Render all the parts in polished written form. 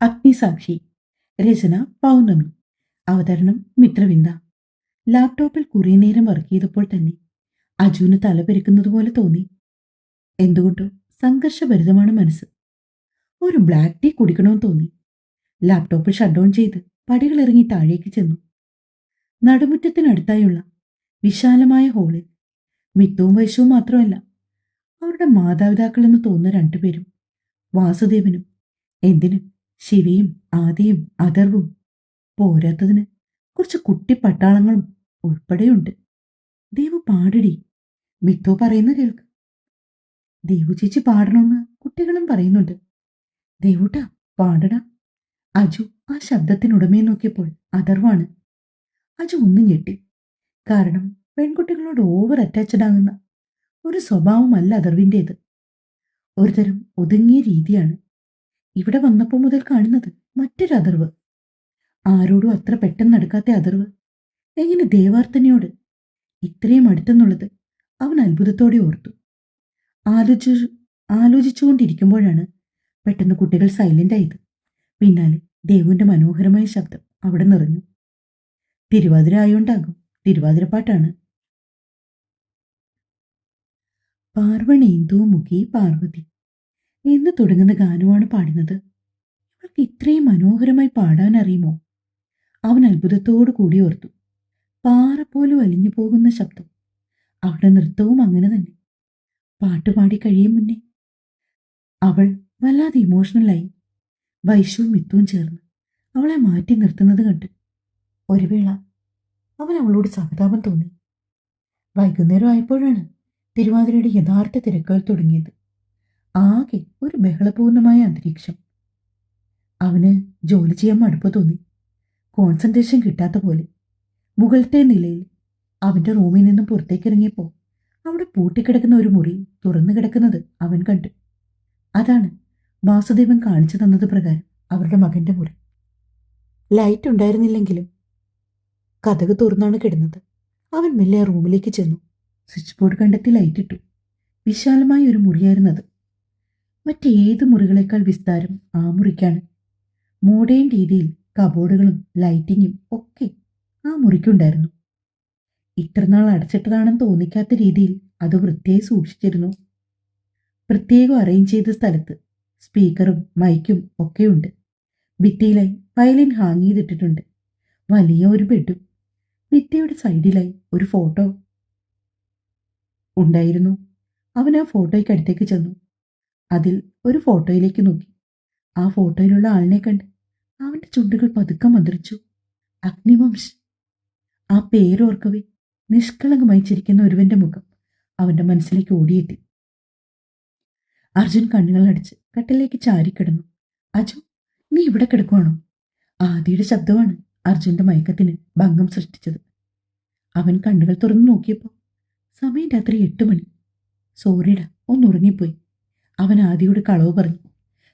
അഗ്നിസാക്ഷി. രചന പൗർണമി. അവതരണം മിത്രവിന്ദ. ലാപ്ടോപ്പിൽ കുറേ നേരം വർക്ക് ചെയ്തപ്പോൾ തന്നെ അജുവിന് തലപെരുക്കുന്നത് പോലെ തോന്നി. എന്തുകൊണ്ടോ സംഘർഷഭരിതമാണ് മനസ്സ്. ഒരു ബ്ലാക്ക് ടീ കുടിക്കണമെന്ന് തോന്നി. ലാപ്ടോപ്പ് ഷട്ട് ഡൗൺ ചെയ്ത് പടികളിറങ്ങി താഴേക്ക് ചെന്നു. നടുമുറ്റത്തിനടുത്തായുള്ള വിശാലമായ ഹോളിൽ മിത്തുവും വൈശവും മാത്രമല്ല, അവരുടെ മാതാപിതാക്കളെന്ന് തോന്നുന്ന രണ്ടുപേരും, വാസുദേവനും എന്തിന് ശിവയും ആദിയും അഥർവും, പോരാത്തതിന് കുറച്ച് കുട്ടി പട്ടാളങ്ങളും ഉൾപ്പെടെയുണ്ട്. ദേവു പാടടി, മിത്തോ പറയുന്ന കേൾക്ക്. ദേവു ചേച്ചി പാടണമെന്ന് കുട്ടികളും പറയുന്നുണ്ട്. ദേവൂട്ടാ പാടടാ. അജു ആ ശബ്ദത്തിനുടമയെ നോക്കിയപ്പോൾ അഥർവാണ്. അജു ഒന്നും ഞെട്ടി. കാരണം പെൺകുട്ടികളോട് ഓവർ അറ്റാച്ച്ഡ് ആകുന്ന ഒരു സ്വഭാവമല്ല അഥർവിൻ്റേത്. ഒരുതരം ഒതുങ്ങിയ രീതിയാണ് ഇവിടെ വന്നപ്പോൾ മുതൽ കാണുന്നത്. മറ്റൊരു അഥർവ്, ആരോടും അത്ര പെട്ടെന്ന് അടുക്കാത്ത അഥർവ് എങ്ങനെ ദേവാർത്തനയോട് ഇത്രയും അടുത്തെന്നുള്ളത് അവൻ അത്ഭുതത്തോടെ ഓർത്തു. ആലോചിച്ചുകൊണ്ടിരിക്കുമ്പോഴാണ് പെട്ടെന്ന് കുട്ടികൾ സൈലന്റ് ആയത്. പിന്നാലെ ദേവുവിന്റെ മനോഹരമായ ശബ്ദം അവിടെ നിറഞ്ഞു. തിരുവാതിര ആയോണ്ടാകും, തിരുവാതിരപ്പാട്ടാണ്. പാർവണേന്ദു മുഖി പാർവതി എന്ന് തുടങ്ങുന്ന ഗാനമാണ് പാടുന്നത്. ഇവർക്ക് ഇത്രയും മനോഹരമായി പാടാൻ അറിയുമോ? അവൻ അത്ഭുതത്തോടു കൂടി ഓർത്തു. പാറ പോലും അലിഞ്ഞു പോകുന്ന ശബ്ദം. അവരുടെ നൃത്തവും അങ്ങനെ തന്നെ. പാട്ടുപാടി കഴിയും മുന്നേ അവൾ വല്ലാതെ ഇമോഷണലായി. വൈശുവും മിത്തുവും ചേർന്ന് അവളെ മാറ്റി നിർത്തുന്നത് കണ്ട് ഒരു വേള അവൻ അവളോട് സഹതാപം തോന്നി. വൈകുന്നേരം ആയപ്പോഴാണ് തിരുവാതിരയുടെ യഥാർത്ഥ തിരക്കുകൾ തുടങ്ങിയത്. ആകെ ഒരു ബഹളപൂർണമായ അന്തരീക്ഷം. അവന് ജോലി ചെയ്യാൻ മടുപ്പ് തോന്നി. കോൺസെൻട്രേഷൻ കിട്ടാത്ത പോലെ. മുകളിലത്തെ നിലയിൽ അവന്റെ റൂമിൽ നിന്നും പുറത്തേക്കിറങ്ങിയപ്പോൾ അവിടെ പൂട്ടിക്കിടക്കുന്ന ഒരു മുറി തുറന്നു കിടക്കുന്നത് അവൻ കണ്ടു. അതാണ് വാസുദേവൻ കാണിച്ചു തന്നത് പ്രകാരം അവരുടെ മകന്റെ മുറി. ലൈറ്റ് ഉണ്ടായിരുന്നില്ലെങ്കിലും കതക് തുറന്നാണ് കിടന്നത്. അവൻ മെല്ലെ ആ റൂമിലേക്ക് ചെന്നു. സ്വിച്ച് ബോർഡ് കണ്ടെത്തി ലൈറ്റ് ഇട്ടു. വിശാലമായ ഒരു മുറിയായിരുന്നത്. മറ്റേത് മുറികളെക്കാൾ വിസ്താരം ആ മുറിക്കാണ്. മോഡേൺ രീതിയിൽ കബോർഡുകളും ലൈറ്റിങ്ങും ഒക്കെ ആ മുറിക്കുണ്ടായിരുന്നു. ഇത്രനാൾ അടച്ചിട്ടതാണെന്ന് തോന്നിക്കാത്ത രീതിയിൽ അത് വൃത്തിയായി സൂക്ഷിച്ചിരുന്നു. പ്രത്യേകം അറേഞ്ച് ചെയ്ത സ്ഥലത്ത് സ്പീക്കറും മൈക്കും ഒക്കെയുണ്ട്. ഭിത്തിയിലായി വയലിൻ ഹാങ് ചെയ്തിട്ടിട്ടുണ്ട്. വലിയ ഒരു ബെഡും. ഭിത്തിയുടെ സൈഡിലായി ഒരു ഫോട്ടോ ഉണ്ടായിരുന്നു. അവൻ ആ ഫോട്ടോയ്ക്ക് അടുത്തേക്ക് ചെന്നു. അതിൽ ഒരു ഫോട്ടോയിലേക്ക് നോക്കി. ആ ഫോട്ടോയിലുള്ള ആളിനെ കണ്ട് അവന്റെ ചുണ്ടുകൾ പതുക്കെ മന്ത്രിച്ചു. അഗ്നിവംശ്. ആ പേരോർക്കവേ നിഷ്കളങ്കമായി ചിരിക്കുന്ന ഒരുവന്റെ മുഖം അവന്റെ മനസ്സിലേക്ക് ഓടിയെത്തി. അർജുൻ കണ്ണുകളടച്ച് കട്ടിലേക്ക് ചാരിക്കിടന്നു. അജു, നീ ഇവിടെ കിടക്കുവാണോ? ആദിയുടെ ശബ്ദമാണ് അർജുന്റെ മയക്കത്തിന് ഭംഗം സൃഷ്ടിച്ചത്. അവൻ കണ്ണുകൾ തുറന്നു നോക്കിയപ്പോൾ സമയം രാത്രി 8 മണി. സോറിഡ, ഒന്നുറങ്ങിപ്പോയി. അവൻ ആദിയോട് കളവ് പറഞ്ഞു.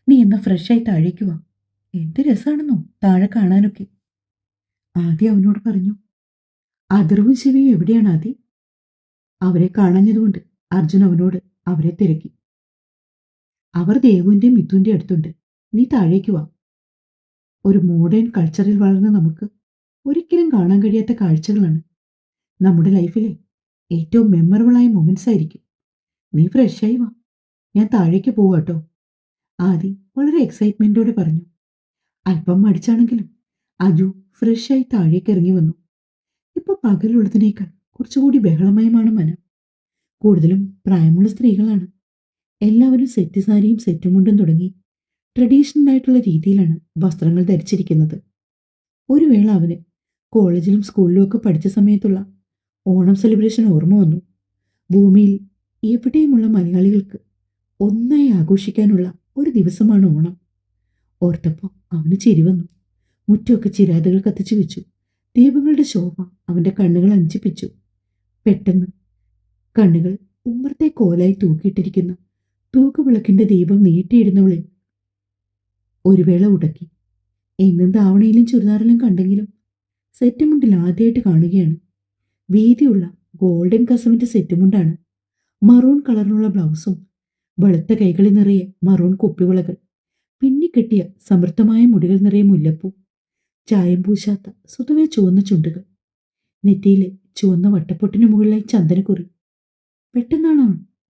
നീ എന്നാ ഫ്രഷായി താഴേക്ക് വാ. എന്ത് രസമാണെന്നോ താഴെ കാണാനൊക്കെ. ആദി അവനോട് പറഞ്ഞു. അഥർവും ശിവയും എവിടെയാണ് ആദി? അവരെ കാണാഞ്ഞതുകൊണ്ട് അർജുൻ അവനോട് അവരെ തിരക്കി. അവർ ദേവുവിന്റെ മിഥുവിന്റെ അടുത്തുണ്ട്. നീ താഴേക്ക് വാ. ഒരു മോഡേൺ കൾച്ചറിൽ വളർന്ന നമുക്ക് ഒരിക്കലും കാണാൻ കഴിയാത്ത കാഴ്ചകളാണ് നമ്മുടെ ലൈഫിലെ ഏറ്റവും മെമ്മറബിളായ മൊമെന്റ്സ് ആയിരിക്കും. നീ ഫ്രഷായി വാ, ഞാൻ താഴേക്ക് പോവാട്ടോ. ആദി വളരെ എക്സൈറ്റ്മെന്റോടെ പറഞ്ഞു. അല്പം മടിച്ചാണെങ്കിലും അജു ഫ്രഷായി താഴേക്ക് ഇറങ്ങി വന്നു. ഇപ്പൊ പകലുള്ളതിനേക്കാൾ കുറച്ചുകൂടി ബഹളമയമാണ് മനം. കൂടുതലും പ്രായമുള്ള സ്ത്രീകളാണ്. എല്ലാവരും സെറ്റ് സാരിയും സെറ്റ് മുണ്ടും തുടങ്ങി ട്രഡീഷണൽ ആയിട്ടുള്ള രീതിയിലാണ് വസ്ത്രങ്ങൾ ധരിച്ചിരിക്കുന്നത്. ഒരു വേള അവന് കോളേജിലും സ്കൂളിലും ഒക്കെ പഠിച്ച സമയത്തുള്ള ഓണം സെലിബ്രേഷൻ ഓർമ്മ വന്നു. ഭൂമിയിൽ എവിടെയുമുള്ള മലയാളികൾക്ക് ഒന്നായി ആഘോഷിക്കാനുള്ള ഒരു ദിവസമാണ് ഓണം. ഓർത്തപ്പോൾ അവന് ചിരി വന്നു. മുറ്റമൊക്കെ ചിരാതുകൾ കത്തിച്ചു വെച്ചു. ദീപങ്ങളുടെ ശോഭ അവന്റെ കണ്ണുകൾ അഞ്ചിപ്പിച്ചു. പെട്ടെന്ന് കണ്ണുകൾ ഉമ്മറത്തെ കോലായി തൂക്കിയിട്ടിരിക്കുന്ന തൂക്കുവിളക്കിന്റെ ദീപം നീട്ടിയിടുന്നവളിൽ ഒരു വേള ഉടക്കി. എന്നും ധാവണയിലും ചുരിദാറിലും കണ്ടെങ്കിലും സെറ്റുമുണ്ടിൽ ആദ്യമായിട്ട് കാണുകയാണ്. വീതിയുള്ള ഗോൾഡൻ കസവിന്റെ സെറ്റുമുണ്ടാണ്. മറൂൺ കളറിലുള്ള ബ്ലൗസും വെളുത്ത കൈകളിൽ നിറയെ മറൂൺ കുപ്പിവിളകൾ. പിന്നിക്കെട്ടിയ സമൃദ്ധമായ മുടികൾ നിറയെ മുല്ലപ്പൂ, ചായം പൂശാത്ത സ്വതവേ ചുവന്ന ചുണ്ടുകൾ, നെറ്റിയിലെ ചുവന്ന വട്ടപ്പൊട്ടിനു മുകളിലായി ചന്ദനക്കുറി. പെട്ടെന്നാണ്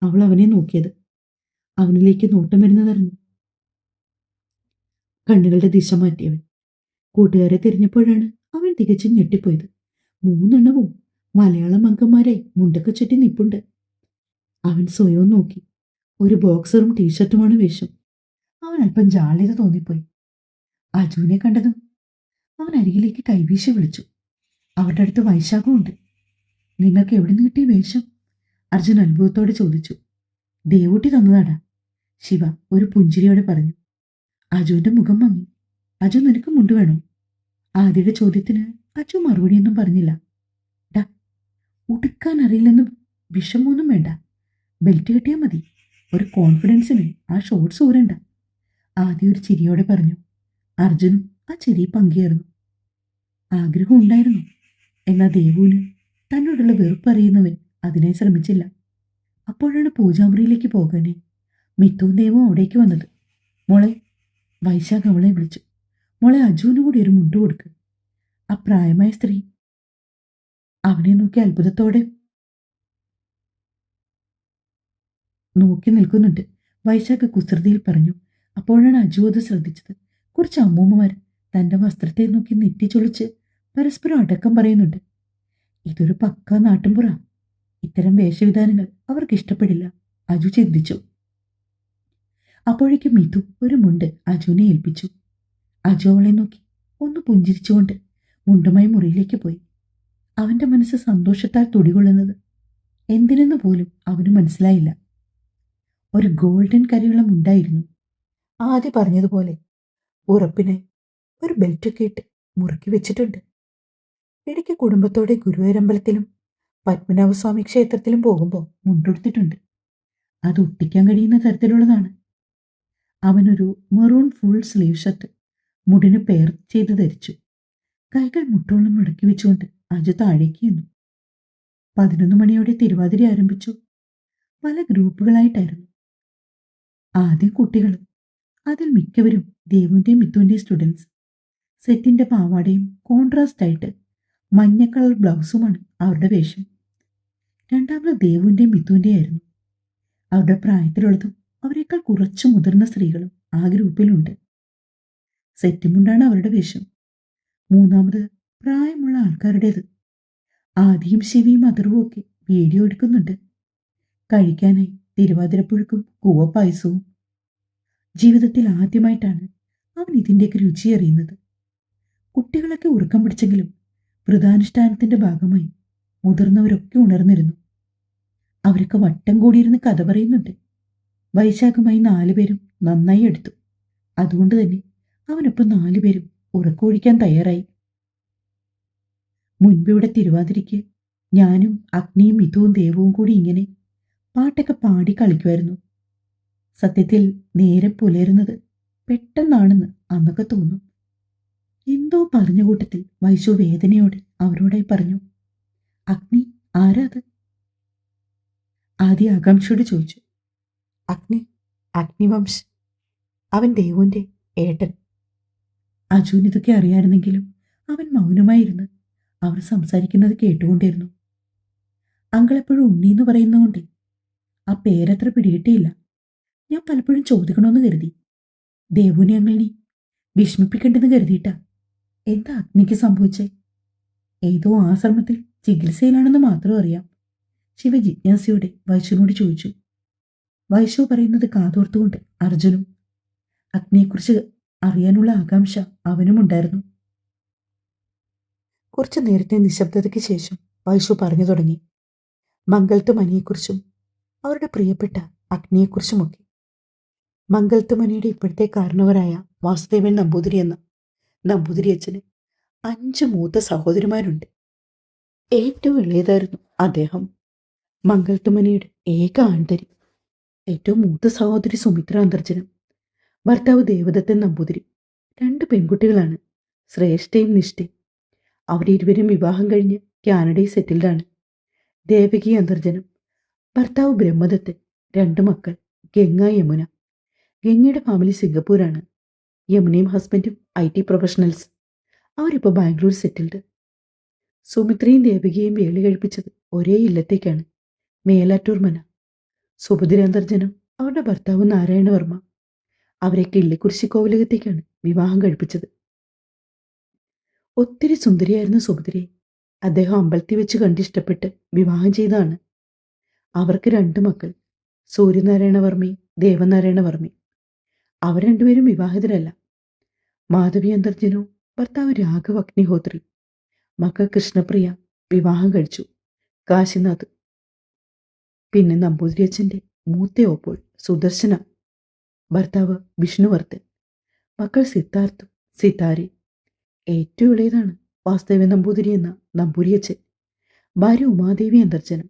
അവൾ അവനെ നോക്കിയത്. അവനിലേക്ക് നോട്ടം വരുന്നതറിഞ്ഞു കണ്ണുകളുടെ ദിശ മാറ്റിയവൻ. കൂട്ടുകാരെ തിരിഞ്ഞപ്പോഴാണ് അവൻ തികച്ചും ഞെട്ടിപ്പോയത്. 3 മലയാളം അംഗന്മാരായി മുണ്ടൊക്കെ ചുറ്റി നിപ്പുണ്ട്. അവൻ സ്വയവും നോക്കി. ഒരു ബോക്സറും ടീഷർട്ടുമാണ് വേഷം. അവൻ അല്പം ജാള്യത തോന്നിപ്പോയി. അജുവിനെ കണ്ടതും അവൻ അരികിലേക്ക് കൈവീശി വിളിച്ചു. അവരുടെ അടുത്ത് വൈശാഖമുണ്ട്. നിങ്ങൾക്ക് എവിടെ നിന്ന് കിട്ടിയ വേഷം? അർജുൻ അത്ഭുതത്തോടെ ചോദിച്ചു. ദേവൂട്ടി തന്നതാടാ, ശിവ ഒരു പുഞ്ചിരിയോടെ പറഞ്ഞു. അജുവിന്റെ മുഖം മങ്ങി. അജു നിനക്ക് മുണ്ട് വേണോ? ആദ്യയുടെ ചോദ്യത്തിന് അജു മറുപടിയൊന്നും പറഞ്ഞില്ല. ഡാ, ഉടുക്കാൻ അറിയില്ലെന്ന് വിഷമൊന്നും വേണ്ട. ബെൽറ്റ് കിട്ടിയാൽ മതി. ഒരു കോൺഫിഡൻസിന് ആ ഷോർട്സ് ഊരണ്ട. ആദ്യം ഒരു ചിരിയോടെ പറഞ്ഞു. അർജുൻ ആ ചിരി പങ്കുചേർന്നു. ആഗ്രഹം ഉണ്ടായിരുന്നു. എന്നാൽ ദേവുവിന് തന്നോടുള്ള വെറുപ്പറിയുന്നവൻ അതിനെ ശ്രമിച്ചില്ല. അപ്പോഴാണ് പൂജാമുറിയിലേക്ക് പോകാനേ മിത്തുവും ദേവും അവിടേക്ക് വന്നത്. മോളെ, വൈശാഖ് അവളെ വിളിച്ചു. മോളെ, അജുവിന് കൂടി ഒരു മുണ്ട് കൊടുക്ക്. ആ പ്രായമായ സ്ത്രീ അവനെ നോക്കി അത്ഭുതത്തോടെ നോക്കി നിൽക്കുന്നുണ്ട്. വൈശാഖ് കുസൃതിയിൽ പറഞ്ഞു. അപ്പോഴാണ് അജു അത് ശ്രദ്ധിച്ചത്. കുറച്ച് അമ്മൂമ്മമാർ തന്റെ വസ്ത്രത്തെ നോക്കി നെറ്റിച്ചൊളിച്ച് പരസ്പരം അടക്കം പറയുന്നുണ്ട്. ഇതൊരു പക്കാ നാട്ടിൻപുറ. ഇത്തരം വേഷവിധാനങ്ങൾ അവർക്ക് ഇഷ്ടപ്പെടില്ല, അജു ചിന്തിച്ചു. അപ്പോഴേക്കും മിഥു ഒരു മുണ്ട് അജുവിനെ ഏൽപ്പിച്ചു. അജു അവളെ നോക്കി ഒന്ന് പുഞ്ചിരിച്ചുകൊണ്ട് മുണ്ടുമായി മുറിയിലേക്ക് പോയി. അവന്റെ മനസ്സ് സന്തോഷത്താൽ തുടികൊള്ളുന്നത് എന്തിനെന്ന് പോലും അവന് മനസ്സിലായില്ല. ഒരു ഗോൾഡൻ കരയുള്ള മുണ്ടായിരുന്നു. ആദ്യം പറഞ്ഞതുപോലെ ഉറപ്പിനായി ഒരു ബെൽറ്റൊക്കെ ഇട്ട് മുറുക്കി വെച്ചിട്ടുണ്ട്. ഇടയ്ക്ക് കുടുംബത്തോടെ ഗുരുവായൂരമ്പലത്തിലും പത്മനാഭസ്വാമി ക്ഷേത്രത്തിലും പോകുമ്പോൾ മുണ്ടെടുത്തിട്ടുണ്ട്. അത് ഒട്ടിക്കാൻ കഴിയുന്ന തരത്തിലുള്ളതാണ്. അവനൊരു മെറൂൺ ഫുൾ സ്ലീവ് ഷർട്ട് മുടിന് പെയർ ചെയ്ത് ധരിച്ചു. കൈകൾ മുട്ടോളം മടക്കി വെച്ചുകൊണ്ട് അജു താഴേക്ക് നിന്നു. 11 മണിയോടെ തിരുവാതിര ആരംഭിച്ചു. പല ഗ്രൂപ്പുകളായിട്ടായിരുന്നു. ആദ്യം കുട്ടികളും, അതിൽ മിക്കവരും ദേവുവിന്റെയും മിത്തുവിന്റെയും സ്റ്റുഡൻസ്. സെറ്റിന്റെ പാവാടയും കോൺട്രാസ്റ്റ് ആയിട്ട് മഞ്ഞ കളർ ബ്ലൗസുമാണ് അവരുടെ വേഷം. രണ്ടാമത് ദേവുവിന്റെയും മിത്തുവിന്റെയും ആയിരുന്നു. അവരുടെ പ്രായത്തിലുള്ളതും അവരെക്കാൾ കുറച്ചു മുതിർന്ന സ്ത്രീകളും ആ ഗ്രൂപ്പിലുണ്ട്. സെറ്റുമുണ്ടാണ് അവരുടെ വേഷം. മൂന്നാമത് പ്രായമുള്ള ആൾക്കാരുടേത്. ആദിയും ശിവയും അതർവും ഒക്കെ വീഡിയോ എടുക്കുന്നുണ്ട്. കഴിക്കാനായി തിരുവാതിരപ്പുഴുക്കും കൂവപ്പായസവും. ജീവിതത്തിൽ ആദ്യമായിട്ടാണ് അവൻ ഇതിൻ്റെയൊക്കെ രുചി അറിയുന്നത്. കുട്ടികളൊക്കെ ഉറക്കം പിടിച്ചെങ്കിലും വ്രതാനുഷ്ഠാനത്തിന്റെ ഭാഗമായി മുതിർന്നവരൊക്കെ ഉണർന്നിരുന്നു. അവരൊക്കെ വട്ടം കൂടിയിരുന്ന് കഥ പറയുന്നുണ്ട്. വൈശാഖുമായി 4 പേരും നന്നായി എടുത്തു. അതുകൊണ്ട് തന്നെ അവനൊപ്പം 4 പേരും ഉറക്കമൊഴിക്കാൻ തയ്യാറായി. മുൻപിവിടെ തിരുവാതിരയ്ക്ക് ഞാനും അഗ്നിയും മിഥുവും ദേവവും കൂടി ഇങ്ങനെ പാട്ടൊക്കെ പാടി കളിക്കുമായിരുന്നു. സത്യത്തിൽ നേരം പുലരുന്നത് പെട്ടെന്നാണെന്ന് അന്നൊക്കെ തോന്നും. എന്തോ പറഞ്ഞ കൂട്ടത്തിൽ വൈശു വേദനയോടെ അവരോടായി പറഞ്ഞു. അഗ്നി ആരാത്? ആദ്യ ആകാംക്ഷയോട് ചോദിച്ചു. അഗ്നി, അഗ്നിവംശ്. അവൻ ദേവുവിന്റെ ഏട്ടൻ. അജുവിന് ഇതൊക്കെ അറിയാമായിരുന്നെങ്കിലും അവൻ മൗനമായിരുന്നു. അവർ സംസാരിക്കുന്നത് കേട്ടുകൊണ്ടിരുന്നു. അങ്കിളെപ്പോഴും ഉണ്ണിന്ന് പറയുന്നതുകൊണ്ട് ആ പേരത്ര പിടികിട്ടിയില്ല. ഞാൻ പലപ്പോഴും ചോദിക്കണമെന്ന് കരുതി. ദേവുവിനെ അങ്ങളിനി വിഷമിപ്പിക്കണ്ടെന്ന് കരുതിയിട്ടാ. എന്താ അഗ്നിക്ക് സംഭവിച്ചേ? ഏതോ ആശ്രമത്തിൽ ചികിത്സയിലാണെന്ന് മാത്രം അറിയാം. ശിവ ജിജ്ഞാസയോടെ വൈശുവിനോട് ചോദിച്ചു. വൈശു പറയുന്നത് കാതോർത്തുകൊണ്ട് അർജുനും. അഗ്നിയെക്കുറിച്ച് അറിയാനുള്ള ആകാംക്ഷ അവനുമുണ്ടായിരുന്നു. കുറച്ചു നേരത്തെ നിശബ്ദതയ്ക്ക് ശേഷം വൈശു പറഞ്ഞു തുടങ്ങി. മംഗലത്ത് മനിയെക്കുറിച്ചും അവരുടെ പ്രിയപ്പെട്ട അഗ്നിയെക്കുറിച്ചുമൊക്കെ. മംഗലത്ത് മനിയുടെ ഇപ്പോഴത്തെ കാരണവരായ വാസുദേവൻ നമ്പൂതിരി എന്ന നമ്പൂതിരി അച്ഛന് 5 മൂത്ത സഹോദരിമാരുണ്ട്. ഏറ്റവും ഇളയതായിരുന്നു അദ്ദേഹം. മംഗലത്ത് മനിയുടെ ഏക ആൺതരി. ഏറ്റവും മൂത്ത സഹോദരി സുമിത്ര അന്തർജനം, ഭർത്താവ് ദേവദത്തൻ നമ്പൂതിരി. 2 പെൺകുട്ടികളാണ്, ശ്രേഷ്ഠയും നിഷ്ഠയും. അവരിരുവരും വിവാഹം കഴിഞ്ഞ് കാനഡയിൽ സെറ്റിൽഡാണ്. ദേവകി അന്തർജനം, ഭർത്താവ് ബ്രഹ്മദത്തൻ, 2 മക്കൾ ഗംഗ, യമുന. ഗംഗയുടെ ഫാമിലി സിംഗപ്പൂരാണ്. യമുനയും ഹസ്ബൻഡും IT പ്രൊഫഷണൽസ്. അവരിപ്പോൾ ബാംഗ്ലൂർ സെറ്റിൽഡ്. സുമിത്രയും ദേവികയും വേളി കഴിപ്പിച്ചത് ഒരേ ഇല്ലത്തേക്കാണ്, മേലാറ്റൂർ മന. സുഭദ്രാന്തർജനം അവരുടെ ഭർത്താവ് നാരായണവർമ്മ. അവരെ കിള്ളിക്കുറിശി കോവിലകത്തേക്കാണ് വിവാഹം കഴിപ്പിച്ചത്. ഒത്തിരി സുന്ദരിയായിരുന്ന സുഭദ്രയെ അദ്ദേഹം അമ്പലത്തിൽ വെച്ച് കണ്ടിഷ്ടപ്പെട്ട് വിവാഹം ചെയ്തതാണ്. അവർക്ക് 2 മക്കൾ, സൂര്യനാരായണവർമ്മയും ദേവനാരായണവർമ്മയും. അവർ രണ്ടുപേരും വിവാഹിതരല്ല. മാധവി അന്തർജനവും ഭർത്താവ് രാഘവ് അഗ്നിഹോത്രി. മക്കൾ കൃഷ്ണപ്രിയ വിവാഹം കഴിച്ചു, കാശിനാഥ്. പിന്നെ നമ്പൂതിരിയച്ഛൻ്റെ മൂത്ത ഓപ്പോൾ സുദർശന, ഭർത്താവ് വിഷ്ണുവർദ്ധൻ. മക്കൾ സിദ്ധാർത്ഥും സിതാരയും. ഏറ്റവും ഇളയതാണ് വാസ്തവ നമ്പൂതിരി എന്ന നമ്പൂരിയച്ഛൻ. ഭാര്യ ഉമാദേവി അന്തർജനം.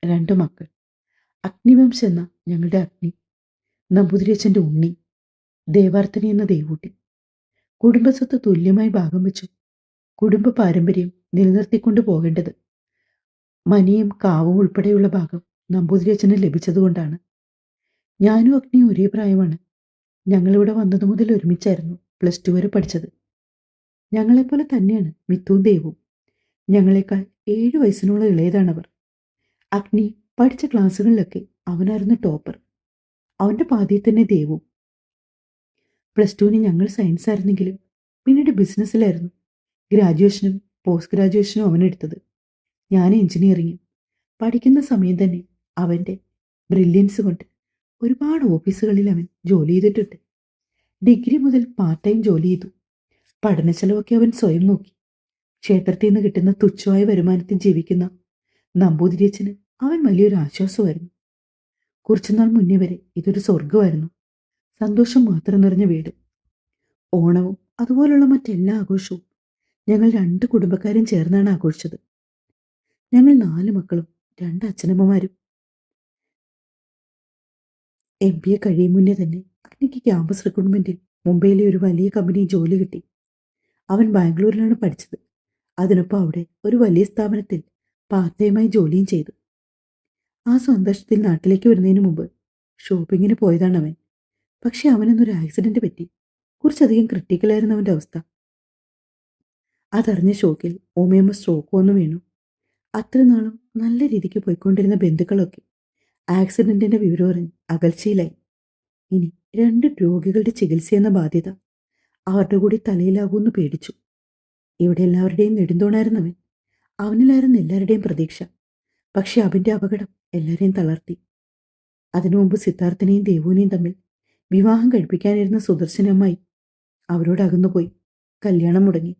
2 മക്കൾ, അഗ്നിവംശം എന്ന ഞങ്ങളുടെ അഗ്നി, നമ്പൂതിരിയച്ഛൻ്റെ ഉണ്ണി, ദേവാർത്തനി എന്ന ദേവൂട്ടി. കുടുംബസ്വത്ത് തുല്യമായി ഭാഗം വെച്ചു. കുടുംബ പാരമ്പര്യം നിലനിർത്തിക്കൊണ്ടു പോകേണ്ടത് മനയും കാവും ഉൾപ്പെടെയുള്ള ഭാഗം നമ്പൂതിരിയച്ഛന് ലഭിച്ചതുകൊണ്ടാണ്. ഞാനും അഗ്നിയും ഒരേ പ്രായമാണ്. ഞങ്ങളിവിടെ വന്നതു മുതൽ ഒരുമിച്ചായിരുന്നു +2 വരെ പഠിച്ചത്. ഞങ്ങളെപ്പോലെ തന്നെയാണ് മിത്തുവും ദേവും. ഞങ്ങളെക്കാൾ 7 വയസ്സിനോളം ഇളയതാണവർ. അഗ്നി പഠിച്ച ക്ലാസ്സുകളിലൊക്കെ അവനായിരുന്നു ടോപ്പർ. അവൻ്റെ പാതിയിൽ തന്നെ ദേവും. +2-ന് ഞങ്ങൾ സയൻസ് ആയിരുന്നെങ്കിലും പിന്നീട് ബിസിനസ്സിലായിരുന്നു. ഗ്രാജുവേഷനും പോസ്റ്റ് ഗ്രാജുവേഷനും അവനെടുത്തത്. ഞാൻ എഞ്ചിനീയറിംഗും. പഠിക്കുന്ന സമയം തന്നെ അവൻ്റെ ബ്രില്യൻസ് കൊണ്ട് ഒരുപാട് ഓഫീസുകളിൽ അവൻ ജോലി ചെയ്തിട്ടുണ്ട്. ഡിഗ്രി മുതൽ പാർട്ട് ടൈം ജോലി ചെയ്തു. പഠന ചെലവൊക്കെ അവൻ സ്വയം നോക്കി. ക്ഷേത്രത്തിൽ നിന്ന് കിട്ടുന്ന തുച്ഛമായ വരുമാനത്തിൽ ജീവിക്കുന്ന നമ്പൂതിരിയച്ഛന് അവൻ വലിയൊരു ആശ്വാസമായിരുന്നു. കുറച്ചുനാൾ മുന്നേ വരെ ഇതൊരു സ്വർഗമായിരുന്നു. സന്തോഷം മാത്രം നിറഞ്ഞ വീട്. ഓണവും അതുപോലുള്ള മറ്റെല്ലാ ആഘോഷവും ഞങ്ങൾ 2 കുടുംബക്കാരും ചേർന്നാണ് ആഘോഷിച്ചത്. ഞങ്ങൾ 4 മക്കളും 2 അച്ഛനമ്മമാരും. MBA കഴിയും മുന്നേ തന്നെ അഗ്നിക്ക് ക്യാമ്പസ് റിക്രൂട്ട്മെന്റിൽ മുംബൈയിലെ ഒരു വലിയ കമ്പനിയിൽ ജോലി കിട്ടി. അവൻ ബാംഗ്ലൂരിലാണ് പഠിച്ചത്. അതിനൊപ്പം അവിടെ ഒരു വലിയ സ്ഥാപനത്തിൽ പാർട്ട് ടൈമായി ജോലിയും ചെയ്തു. ആ സന്തോഷത്തിൽ നാട്ടിലേക്ക് വരുന്നതിന് മുമ്പ് ഷോപ്പിങ്ങിന് പോയതാണ് അവൻ. പക്ഷെ അവനൊന്നൊരു ആക്സിഡന്റ് പറ്റി. കുറച്ചധികം ക്രിട്ടിക്കലായിരുന്നു അവൻ്റെ അവസ്ഥ. അതറിഞ്ഞ ഷോക്കിൽ ഓമയമ്മ സ്ട്രോക്ക് വന്നു വീണു. അത്ര നാളും നല്ല രീതിക്ക് പോയിക്കൊണ്ടിരുന്ന ബന്ധുക്കളൊക്കെ ആക്സിഡന്റിന്റെ വിവരം അറിഞ്ഞ് അകൽച്ചയിലായി. ഇനി 2 രോഗികളുടെ ചികിത്സയെന്ന ബാധ്യത അവരുടെ കൂടി തലയിലാകുമെന്ന് പേടിച്ചു. ഇവിടെ എല്ലാവരുടെയും നെടുന്തോണായിരുന്നവൻ. അവനിലായിരുന്നു എല്ലാവരുടെയും പ്രതീക്ഷ. പക്ഷെ അവൻ്റെ അപകടം എല്ലാവരെയും തളർത്തി. അതിനു മുമ്പ് സിദ്ധാർത്ഥനെയും ദേവുവിനെയും തമ്മിൽ വിവാഹം കഴിപ്പിക്കാനിരുന്ന സുദർശനമ്മായി അവരോട് അകന്നുപോയി. കല്യാണം മുടങ്ങി.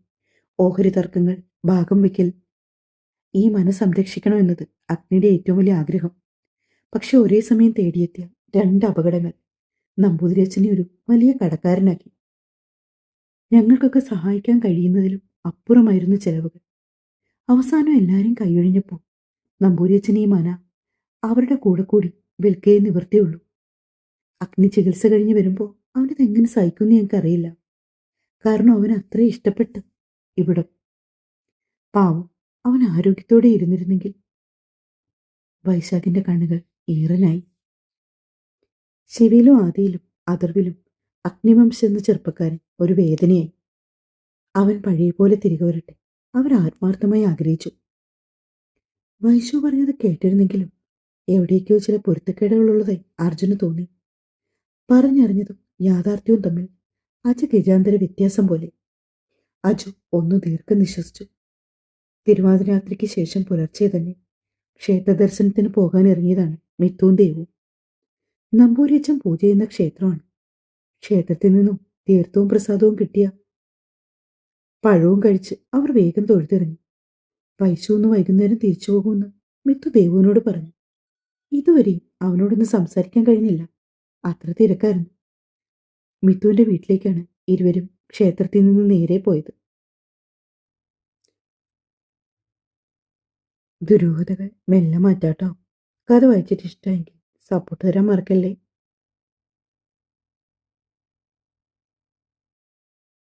ഓഹരി തർക്കങ്ങൾ, ഭാഗം വയ്ക്കൽ. ഈ മന സംരക്ഷിക്കണമെന്നത് അഗ്നിയുടെ ഏറ്റവും വലിയ ആഗ്രഹം. പക്ഷെ ഒരേ സമയം തേടിയെത്തിയ 2 അപകടങ്ങൾ നമ്പൂതിരിയച്ഛനെ ഒരു വലിയ കടക്കാരനാക്കി. ഞങ്ങൾക്കൊക്കെ സഹായിക്കാൻ കഴിയുന്നതിലും അപ്പുറമായിരുന്നു ചെലവുകൾ. അവസാനം എല്ലാവരും കൈയൊഴിഞ്ഞപ്പോൾ നമ്പൂതിരിയച്ഛൻ ഈ മന അവരുടെ കൂടെ കൂടി വിൽക്കേ നിവൃത്തിയുള്ളൂ. അഗ്നി ചികിത്സ കഴിഞ്ഞ് വരുമ്പോൾ അവനത് എങ്ങനെ സഹിക്കുമെന്ന് ഞങ്ങൾക്കറിയില്ല. കാരണം അവൻ അത്രയും ഇഷ്ടപ്പെട്ട് ഇവിടം. പാവം, അവൻ ആരോഗ്യത്തോടെ ഇരുന്നിരുന്നെങ്കിൽ. വൈശാഖിന്റെ കണ്ണുകൾ ഈറനായി. ശിവയിലും ആദിയിലും അതർവിലും അഗ്നിവംശം എന്ന ചെറുപ്പക്കാരൻ ഒരു വേദനയായി. അവൻ പഴയ പോലെ തിരികെ വരട്ടെ, അവർ ആത്മാർത്ഥമായി ആഗ്രഹിച്ചു. വൈശു പറഞ്ഞത് കേട്ടിരുന്നെങ്കിലും എവിടേക്കോ ചില പൊരുത്തക്കേടുകളുള്ളതായി അർജുന് തോന്നി. പറഞ്ഞറിഞ്ഞതും യാഥാർത്ഥ്യവും തമ്മിൽ അജഗജാന്തര വ്യത്യാസം പോലെ. അജു ഒന്ന് ദീർഘനിശ്വസിച്ചു. തിരുവാതിരാത്രിക്ക് ശേഷം പുലർച്ചെ തന്നെ ക്ഷേത്ര ദർശനത്തിന് പോകാൻ ഇറങ്ങിയതാണ് മിത്തുവും ദേവും. നമ്പൂരിയച്ഛൻ പൂജ ചെയ്യുന്ന ക്ഷേത്രമാണ്. ക്ഷേത്രത്തിൽ നിന്നും തീർത്ഥവും പ്രസാദവും കിട്ടിയ പഴവും കഴിച്ച് അവർ വേഗം തൊഴുതിറങ്ങി. വൈശു ഒന്ന് വൈകുന്നേരം തിരിച്ചു പോകുമെന്ന് മിത്തു ദേവുവിനോട് പറഞ്ഞു. ഇതുവരെയും അവനോടൊന്ന് സംസാരിക്കാൻ കഴിഞ്ഞില്ല. അത്ര തിരക്കായിരുന്നു. മിത്തുവിന്റെ വീട്ടിലേക്കാണ് ഇരുവരും ക്ഷേത്രത്തിൽ നിന്ന് നേരെ പോയത്. ദുരൂഹതകൾ മെല്ലെ മാറ്റാട്ടോ. കഥ വായിച്ചിട്ട് ഇഷ്ടമെങ്കിൽ സപ്പോർട്ട് തരാൻ മറക്കല്ലേ.